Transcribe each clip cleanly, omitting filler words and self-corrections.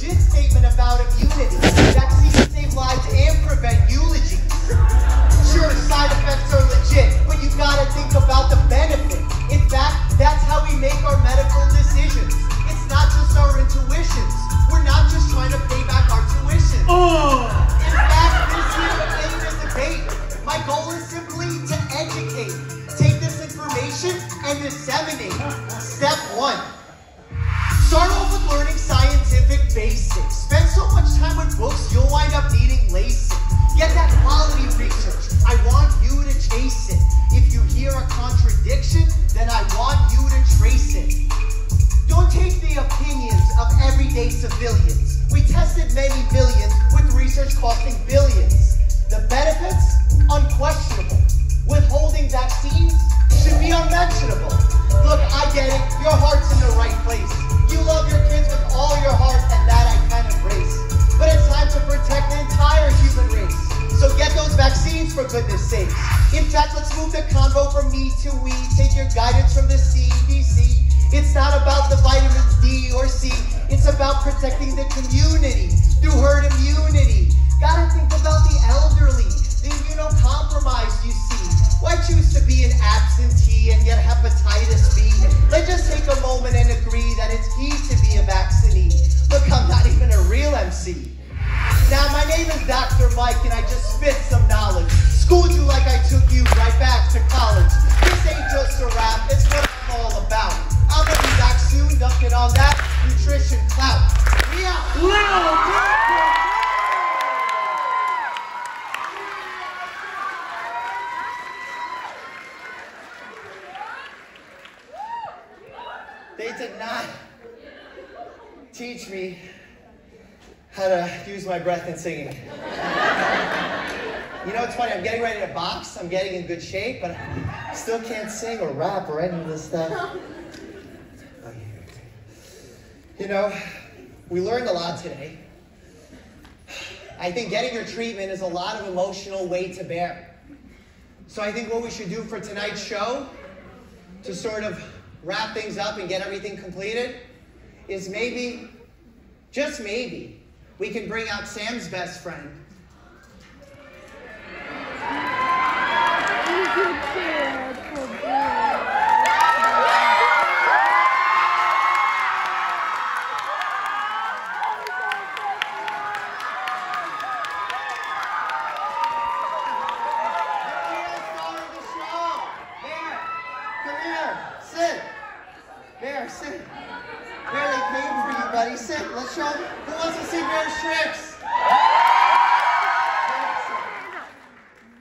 legit statement about immunity. Vaccines save lives and prevent eulogy. Sure, side effects are legit, but you gotta think about the benefit. In fact, that's how we make our medical decisions. It's not just our intuitions. We're not just trying to pay back our tuition. In fact, this isn't a debate. My goal is simply to educate. Take this information and disseminate. Step 1. Start off with learning scientific basics. Spend so much time with books, you'll wind up needing LASIK. Get that quality research. I want you to chase it. If you hear a contradiction, then I want you to trace it. Don't take the opinions of everyday civilians. We tested many millions with research costing billions. The benefits? Unquestionable. Withholding vaccines should be unmentionable. Look, I get it. Your heart's in the right place. You love your kids with all your heart, and that I can embrace. But it's time to protect the entire human race. So get those vaccines, for goodness sakes. In fact, let's move the convo from me to we. Take your guidance from the CDC. It's not about the vitamins D or C. It's about protecting the community through herd immunity. Gotta think about the elderly, the immunocompromised, you see. Why choose to be an absentee and get hepatitis B? Let's just take a moment and agree that it's key to be a vaccinee. Look, I'm not even a real MC. Now, my name is Dr. Mike, and I just spit some knowledge. Schooled you like I took you right back to college. This ain't just a rap, it's what I'm all about. I'm gonna be back soon, dunking on that nutrition clout. We out. They did not teach me how to use my breath in singing. You know, it's funny, I'm getting ready to box, I'm getting in good shape, but I still can't sing or rap or any of this stuff. You know, we learned a lot today. I think getting your treatment is a lot of emotional weight to bear. So I think what we should do for tonight's show, to sort of wrap things up and get everything completed, is maybe, just maybe, we can bring out Sam's best friend. Bear, sit. Bear, they came for you, buddy. Sit. Let's show them. Who wants to see Bear's tricks?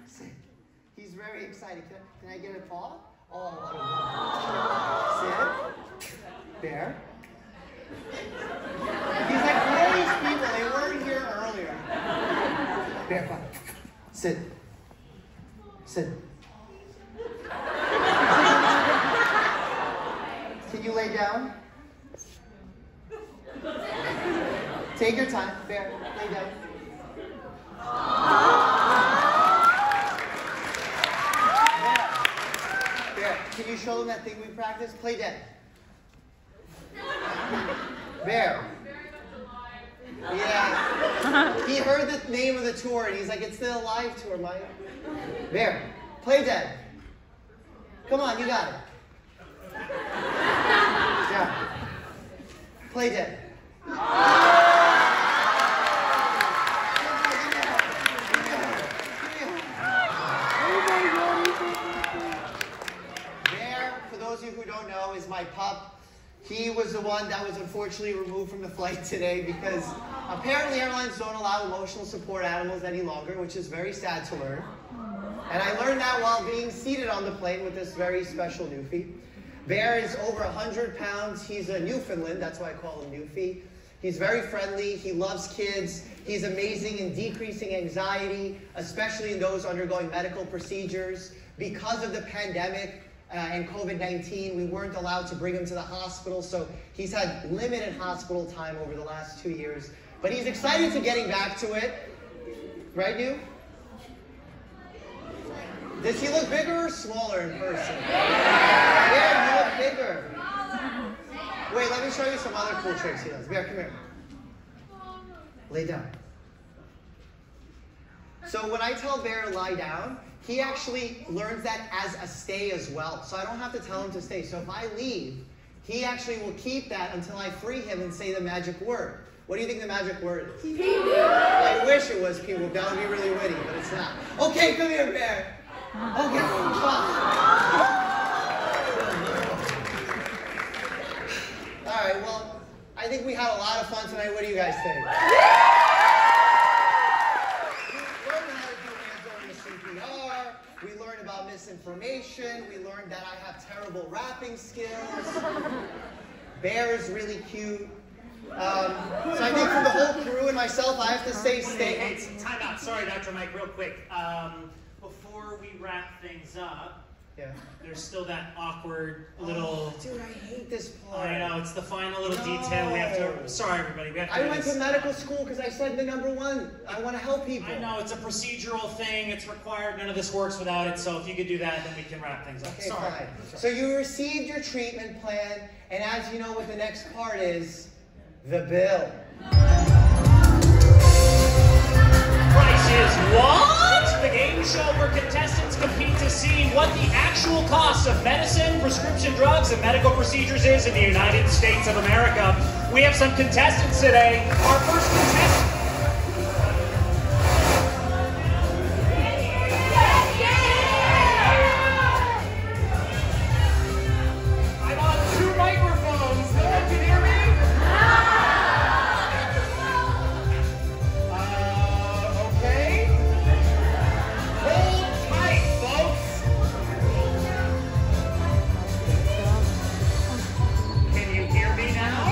Sit. He's very excited. Can I get a paw? Oh, sit. Bear. He's like, who are these people? They weren't here earlier. Bear, come. Sit. Sit. Can you lay down? Take your time. Bear, lay down. Bear, can you show them that thing we practiced? Play dead. Bear. Yeah. He heard the name of the tour and he's like, it's the Alive tour, Mike. Bear, play dead. Come on, you got it. Yeah. Play dead. Bear, for those of you who don't know, is my pup. He was the one that was unfortunately removed from the flight today because apparently airlines don't allow emotional support animals any longer, which is very sad to learn. And I learned that while being seated on the plane with this very special Newfie. Bear is over 100 pounds. He's a Newfoundland. That's why I call him Newfie. He's very friendly. He loves kids. He's amazing in decreasing anxiety, especially in those undergoing medical procedures. Because of the pandemic and COVID-19, we weren't allowed to bring him to the hospital, so he's had limited hospital time over the last 2 years. But he's excited to getting back to it. Right, New? Does he look bigger or smaller in person? Yeah, you look bigger. Wait, let me show you some other cool tricks he does. Bear, come here. Lay down. So when I tell Bear to lie down, he actually learns that as a stay as well. So I don't have to tell him to stay. So if I leave, he actually will keep that until I free him and say the magic word. What do you think the magic word is? Peewee. I wish it was Peewee. That would be really witty, but it's not. Okay, come here, Bear. Okay, come on. All right, well, I think we had a lot of fun tonight. What do you guys think? We learned about misinformation. We learned that I have terrible rapping skills. Bear is really cute. So I think for the whole crew and myself, I have to say stay. Hey, time out. Sorry, Dr. Mike, real quick. Before we wrap things up, there's still that awkward little... Oh, dude, I hate this part. I know, it's the final little detail we have to... Sorry, everybody. We have to I went to medical school because I said the #1. I want to help people. I know, it's a procedural thing. It's required. None of this works without it. So if you could do that, then we can wrap things up. Okay, sorry. fine. So you received your treatment plan, and as you know what the next part is, the bill. Price is what? The game show where contestants compete to see what the actual cost of medicine, prescription drugs, and medical procedures is in the United States of America. We have some contestants today. Our first contestant. I'm on 2 microphones. No one can hear me? Okay. Hold tight, folks. Can you hear me now?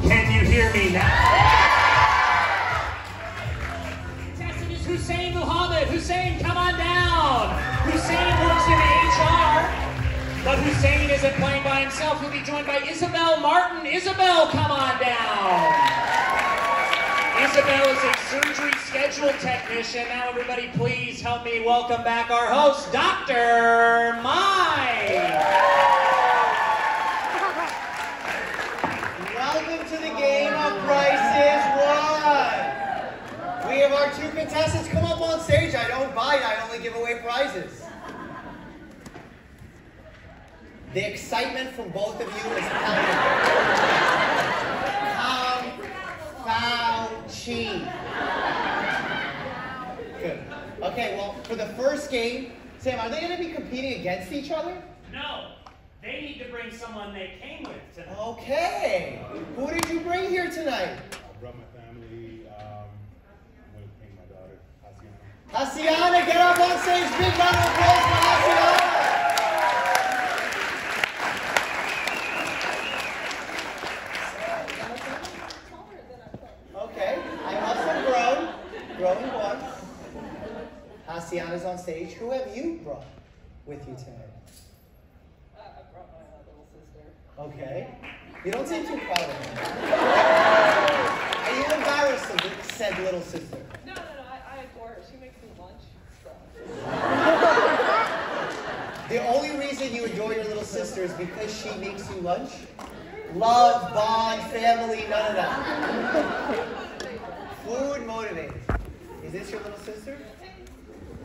Can you hear me now? Contestant is Hussein Muhammad. Hussein, come on down. Hussein works in HR, but Hussein isn't playing by himself. He'll be joined by Isabel Martin. Isabel, come on down. Isabel is a surgery schedule technician. Now, everybody, please help me welcome back our host, Dr. Mike. Welcome to the game of Price is What. We have our 2 contestants come up on stage. I don't bite, I only give away prizes. The excitement from both of you is Fauci. Good. Okay, well, for the first game, Sam, are they going to be competing against each other? No, they need to bring someone they came with tonight. Okay. Who did you bring here tonight? I brought my family. I'm going to bring my daughter, Haciana. Haciana, get up on stage. Big round of applause for Haciana. Okay, I must have grown once. Haciana's on stage. Who have you brought with you tonight? I brought my little sister. Okay. You don't seem too proud of her. Are you embarrassed of said little sister? No, I adore her. She makes me lunch. So. The only reason you adore your little sister is because she makes you lunch? Love, bond, family, none of that. Food motivated. Is this your little sister?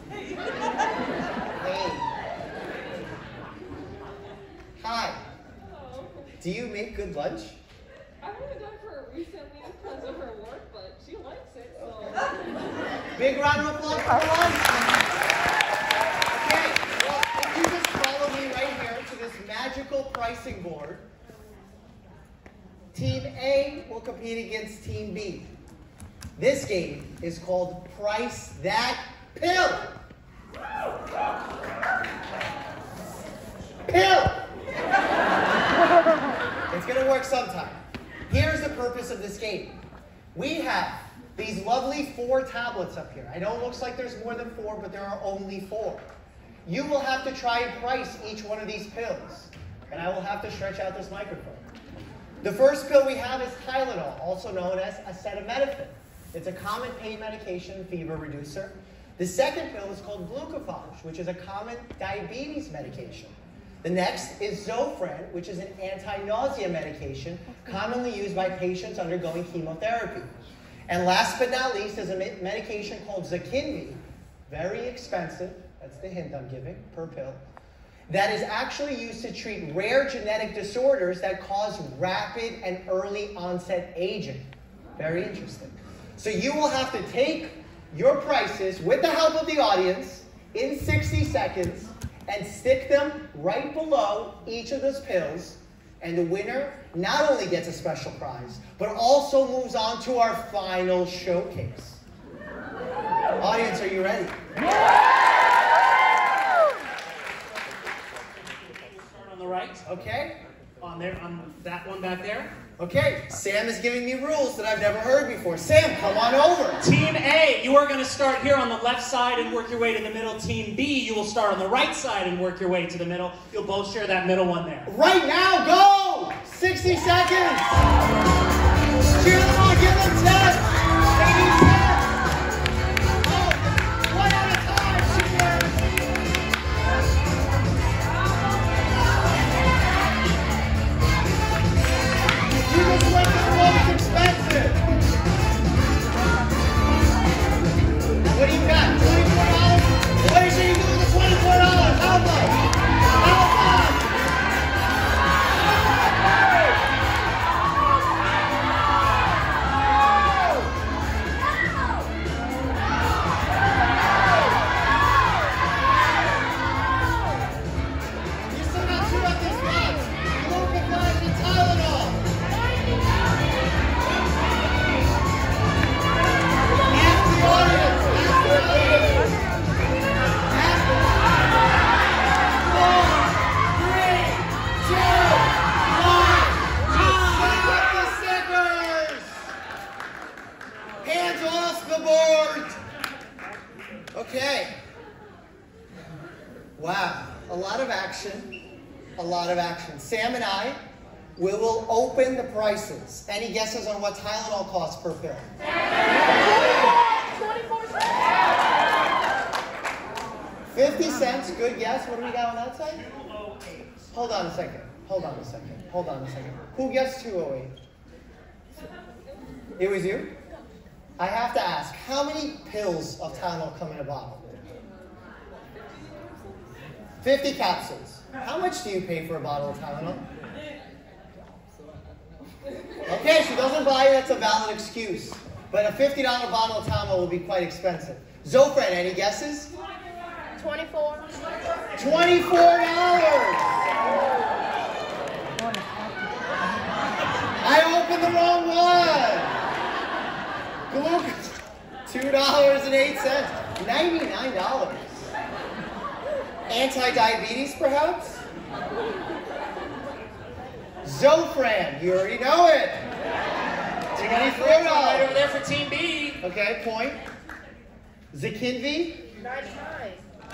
Hey. Hi. Hello. Do you make good lunch? I haven't done for her recently because of her work, but she likes it, so. Big round of applause for lunch. Okay, well, if you just follow me right here to this magical pricing board, Team A will compete against Team B. This game is called Price That Pill. Pill! It's going to work sometime. Here's the purpose of this game. We have these lovely 4 tablets up here. I know it looks like there's more than 4, but there are only 4. You will have to try and price each one of these pills. And I will have to stretch out this microphone. The first pill we have is Tylenol, also known as acetaminophen. It's a common pain medication, fever reducer. The second pill is called glucophage, which is a common diabetes medication. The next is Zofran, which is an anti-nausea medication commonly used by patients undergoing chemotherapy. And last but not least is a medication called Zokinvy, very expensive, that's the hint I'm giving, per pill, that is actually used to treat rare genetic disorders that cause rapid and early onset aging. Very interesting. So you will have to take your prices with the help of the audience in 60 seconds and stick them right below each of those pills. And the winner not only gets a special prize, but also moves on to our final showcase. Audience, are you ready? Start on the right. Okay. On there, on that one back there. Okay, Sam is giving me rules that I've never heard before. Sam, come on over. Team A, you are going to start here on the left side and work your way to the middle. Team B, you will start on the right side and work your way to the middle. You'll both share that middle one there. Right now, go! 60 seconds! Cheer them on, give them 10! They need 10! Oh, one at a time, cheers! You just went to the most expensive! What do you got? $24? What is it you do with the $24? How much? How much? You still got two empty spots. Luca Flash and Tylenol. Ask the audience. Ask the audience. Ask the 4, 3, 2, 1. Set up the stickers. Hands off the board. Okay. Wow, a lot of action, a lot of action. Sam and I, we will open the prices. Any guesses on what Tylenol costs per pill? 24 cents. 50 cents, good guess. What do we got on that side? 208. Hold on a second, hold on a second, hold on a second. Who guessed 208? It was you? I have to ask, how many pills of Tylenol come in a bottle? 50 capsules. How much do you pay for a bottle of Tylenol? Okay, she doesn't buy it, that's a valid excuse. But a $50 bottle of Tylenol will be quite expensive. Zofran, any guesses? 24. $24! I opened the wrong one! Glucose, $2.08. $99. Anti-diabetes, perhaps? Zofran, you already know it. $24. Right over there for Team B. Okay, point. Zokinvy? 99. A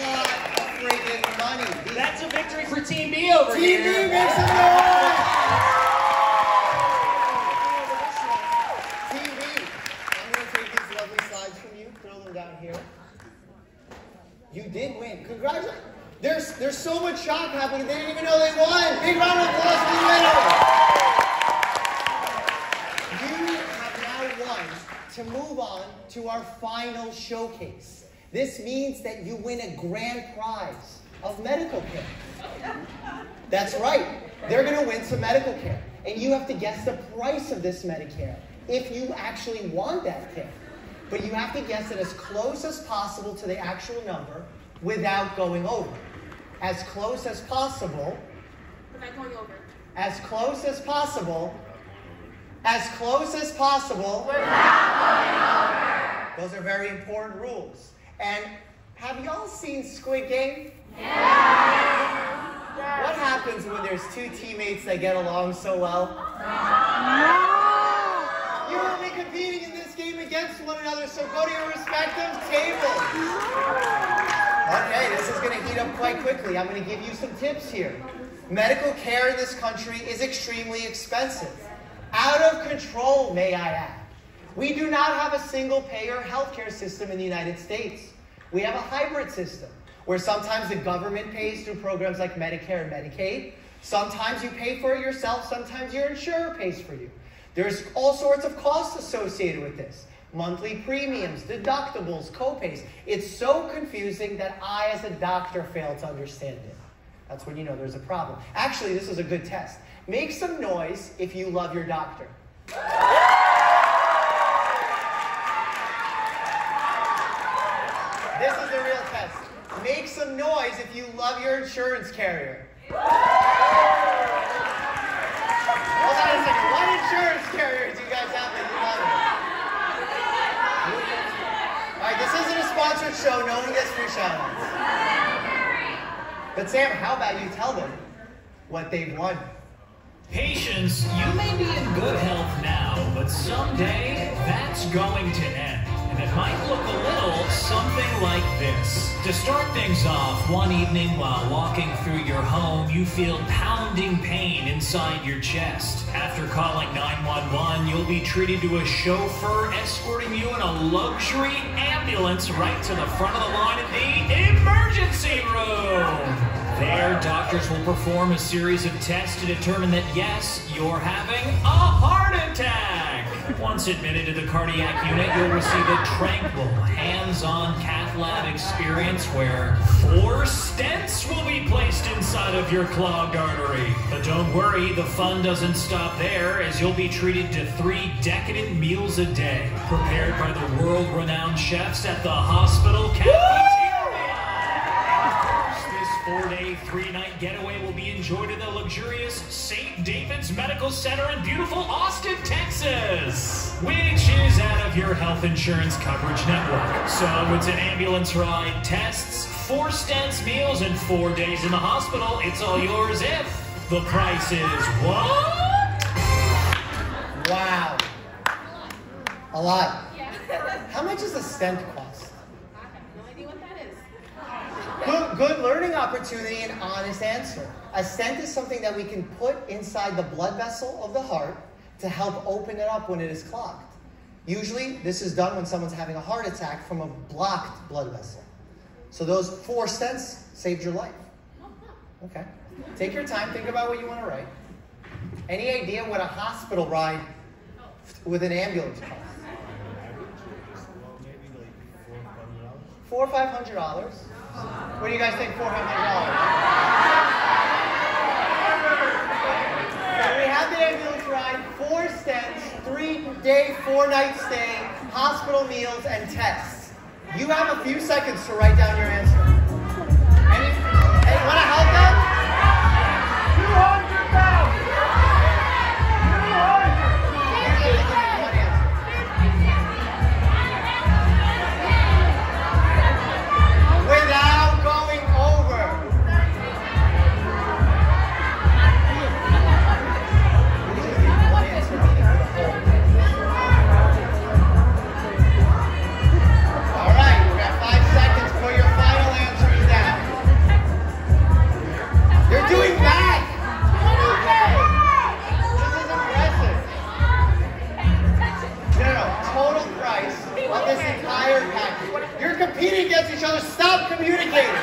lot of freaking money. That's a victory for Team B over Team here. B makes some noise! Team B, I'm going to take these lovely slides from you, throw them down here. You did win. Congratulations. There's so much shock happening, they didn't even know they won. Big round of applause for the winner. You have now won to move on to our final showcase. This means that you win a grand prize of medical care. That's right. They're going to win some medical care. And you have to guess the price of this Medicare if you actually want that care. But you have to guess it as close as possible to the actual number without going over. As close as possible. Without going over. As close as possible. As close as possible. Without going over. Those are very important rules. And have y'all seen Squid Game? Yeah. What happens when there's two teammates that get along so well? You will be competing in this game against one another, so go to your respective tables. Okay, this is going to heat up quite quickly. I'm going to give you some tips here. Medical care in this country is extremely expensive. Out of control, may I add. We do not have a single-payer healthcare system in the United States. We have a hybrid system, where sometimes the government pays through programs like Medicare and Medicaid. Sometimes you pay for it yourself, sometimes your insurer pays for you. There's all sorts of costs associated with this. Monthly premiums, deductibles, copays. It's so confusing that I, as a doctor, fail to understand it. That's when you know there's a problem. Actually, this is a good test. Make some noise if you love your doctor. This is a real test. Make some noise if you love your insurance carrier. Hold on a second. What insurance carrier do you guys have that you love? All right, this isn't a sponsored show. No one gets free shout-outs. But Sam, how about you tell them what they've won? Patients, you may be in good health now, but someday that's going to end. And it might look a little something like this. To start things off, one evening while walking through your home, you feel pounding pain inside your chest. After calling 911, you'll be treated to a chauffeur escorting you in a luxury ambulance right to the front of the line in the emergency room. There, doctors will perform a series of tests to determine that, yes, you're having a heart attack. Once admitted to the cardiac unit, you'll receive a tranquil, hands-on cath lab experience where 4 stents will be placed inside of your clogged artery. But don't worry, the fun doesn't stop there, as you'll be treated to 3 decadent meals a day, prepared by the world-renowned chefs at the hospital cafeteria. 4-day, 3-night getaway will be enjoyed in the luxurious St. David's Medical Center in beautiful Austin, Texas, which is out of your health insurance coverage network. So it's an ambulance ride, tests, 4 stents, meals, and 4 days in the hospital. It's all yours if the price is what? Wow. A lot. Yeah. How much does a stent cost? I have no idea what that is. Good learning opportunity and honest answer. A stent is something that we can put inside the blood vessel of the heart to help open it up when it is clogged. Usually, this is done when someone's having a heart attack from a blocked blood vessel. So those 4 stents saved your life. Okay. Take your time. Think about what you want to write. Any idea what a hospital ride with an ambulance costs? $400 or $500. What do you guys think? $400. So we have the ambulance ride, 4 stents, 3-day, 4-night stay, hospital meals, and tests. You have a few seconds to write down your answer. Any want to help them? 200,000. Without going over. All right, we got 5 seconds. Put your final answers down. You're doing bad. This is impressive. No, total price of this entire package. You're competing against each other. Stop communicating.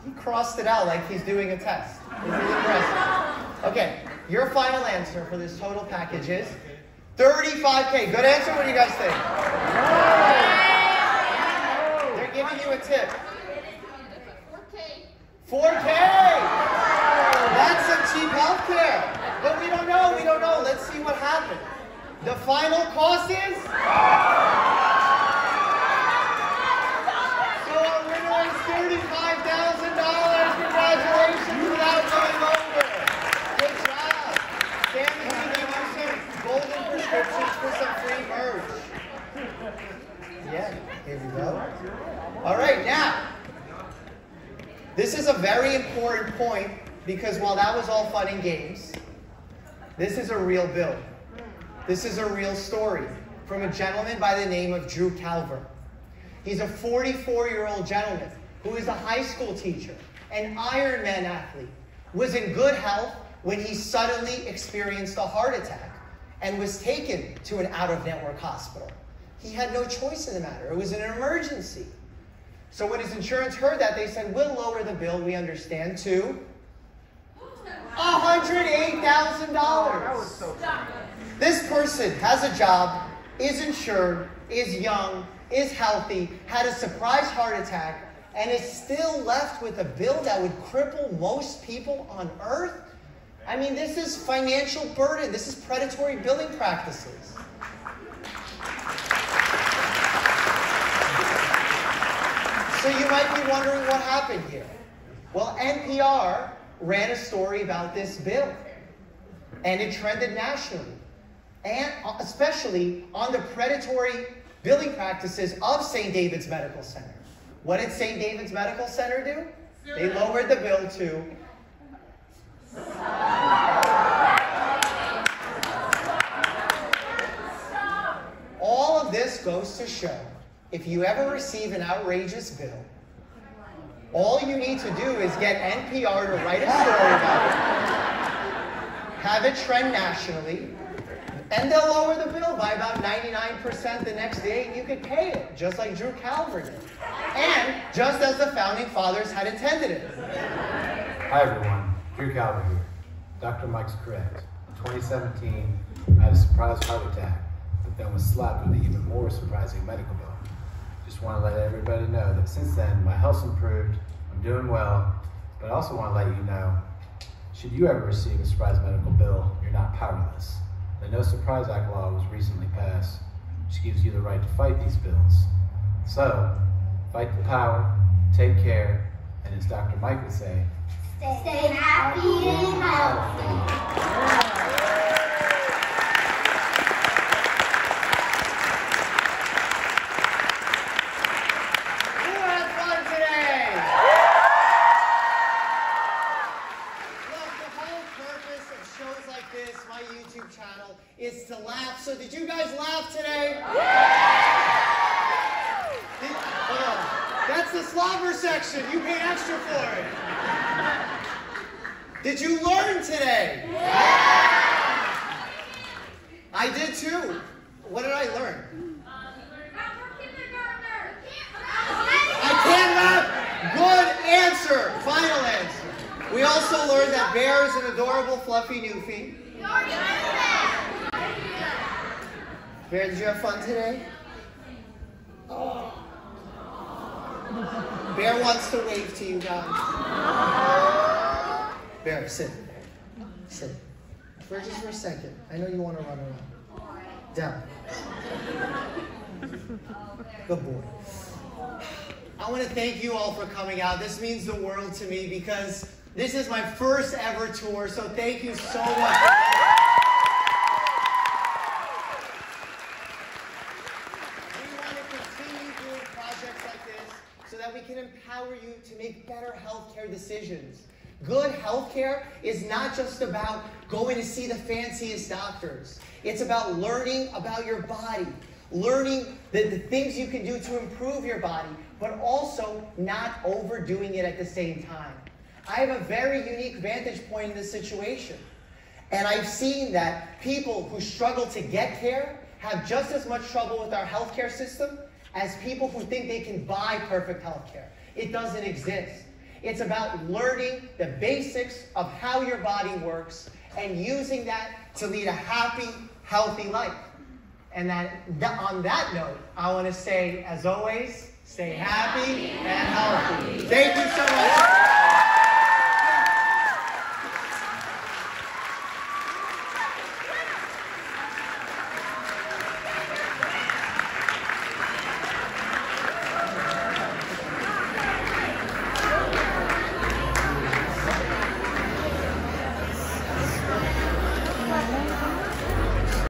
He crossed it out like he's doing a test. This is impressive. Okay, your final answer for this total package is $35K. Good answer. What do you guys think? They're giving you a tip. 4K. That's some cheap healthcare. But we don't know. We don't know. Let's see what happens. The final cost is? So our winner is $35,000. Congratulations without going over. Good job. Sam is going to give you some golden prescriptions for some free merch. Yeah, here we go. All right, now, this is a very important point because while that was all fun and games, this is a real bill. This is a real story from a gentleman by the name of Drew Calver. He's a 44-year-old gentleman who is a high school teacher, an Ironman athlete, was in good health when he suddenly experienced a heart attack and was taken to an out-of-network hospital. he had no choice in the matter. It was an emergency. So when his insurance heard that, they said, we'll lower the bill, we understand, to $108,000. This person has a job, is insured, is young, is healthy, had a surprise heart attack, and is still left with a bill that would cripple most people on earth? I mean, this is financial burden. This is predatory billing practices. So you might be wondering what happened here. Well, NPR ran a story about this bill, and it trended nationally, and especially on the predatory billing practices of St. David's Medical Center. What did St. David's Medical Center do? They lowered the bill to all of this goes to show, if you ever receive an outrageous bill, all you need to do is get NPR to write a story about it, have it trend nationally, and they'll lower the bill by about 99% the next day, and you could pay it, just like Drew Calver did. And just as the Founding Fathers had intended it. Hi everyone, Drew Calver here. Dr. Mike's correct. In 2017, I had a surprise heart attack, but then was slapped with an even more surprising medical bill. Just want to let everybody know that since then, my health's improved, I'm doing well, but I also want to let you know, should you ever receive a surprise medical bill, you're not powerless. The No Surprise Act law was recently passed, which gives you the right to fight these bills. So, fight the power, take care, and as Dr. Mike would say, stay happy and healthy. Who had fun today? Look, the whole purpose of shows like this, my YouTube channel, is to laugh. So did you guys laugh today? That's the slobber section. You paid extra for it. Did you learn today? Yeah! I did too. What did I learn? I can't rap. Good answer. Final answer. We also learned that Bear is an adorable, fluffy newfie. Bear, did you have fun today? Oh. Bear wants to wave to you guys. Bear, sit. Sit. Just for a second. I know you want to run around. Down. Good boy. I want to thank you all for coming out. This means the world to me because this is my first ever tour, so thank you so much. So that we can empower you to make better healthcare decisions. Good healthcare is not just about going to see the fanciest doctors. It's about learning about your body, learning the things you can do to improve your body, but also not overdoing it at the same time. I have a very unique vantage point in this situation. And I've seen that people who struggle to get care have just as much trouble with our healthcare system as people who think they can buy perfect healthcare. It doesn't exist. It's about learning the basics of how your body works and using that to lead a happy, healthy life. And on that note, I want to say, as always, stay happy and healthy. Thank you so much.